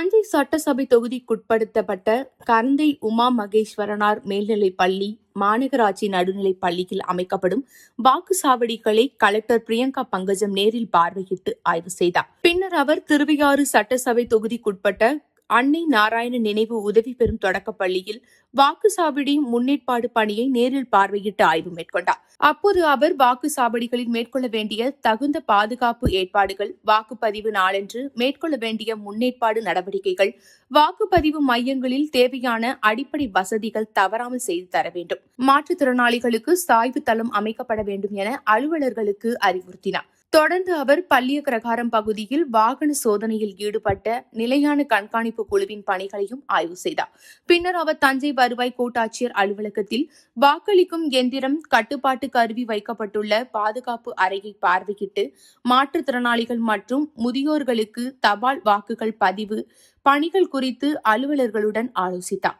தஞ்சை சட்டசபை தொகுதிக்குட்படுத்தப்பட்ட கரந்தை உமா மகேஸ்வரனார் மேல்நிலைப் பள்ளி மாநகராட்சி நடுநிலைப் பள்ளியில் அமைக்கப்படும் வாக்குச்சாவடிகளை கலெக்டர் பிரியங்கா பங்கஜம் நேரில் பார்வையிட்டு ஆய்வு செய்தார். பின்னர் அவர் திருவையாறு சட்டசபை தொகுதிக்குட்பட்ட அன்னை நாராயண நினைவு உதவி பெறும் தொடக்கப் பள்ளியில் வாக்குச்சாவடி முன்னேற்பாடு பணியை நேரில் பார்வையிட்டு ஆய்வு மேற்கொண்டார். அப்போது அவர் வாக்குச்சாவடிகளில் மேற்கொள்ள வேண்டிய தகுந்த பாதுகாப்பு ஏற்பாடுகள், வாக்குப்பதிவு நாளன்று மேற்கொள்ள வேண்டிய முன்னேற்பாடு நடவடிக்கைகள், வாக்குப்பதிவு மையங்களில் தேவையான அடிப்படை வசதிகள் தவறாமல் செய்து தர வேண்டும். மாற்றுத்திறனாளிகளுக்கு சாய்வு தளம் அமைக்கப்பட வேண்டும் என அலுவலர்களுக்கு அறிவுறுத்தினார். தொடர்ந்து அவர் பள்ளியக்கிரகாரம் பகுதியில் வாகன சோதனையில் ஈடுபட்ட நிலையான கண்காணிப்பு குழுவின் பணிகளையும் ஆய்வு செய்தார். பின்னர் அவர் தஞ்சை வருவாய் கோட்டாட்சியர் அலுவலகத்தில் வாக்களிக்கும் எந்திரம், கட்டுப்பாட்டு கருவி வைக்கப்பட்டுள்ள பாதுகாப்பு அறையை பார்வையிட்டு மாற்றுத்திறனாளிகள் மற்றும் முதியோர்களுக்கு தபால் வாக்குகள் பதிவு பணிகள் குறித்து அலுவலர்களுடன் ஆலோசித்தார்.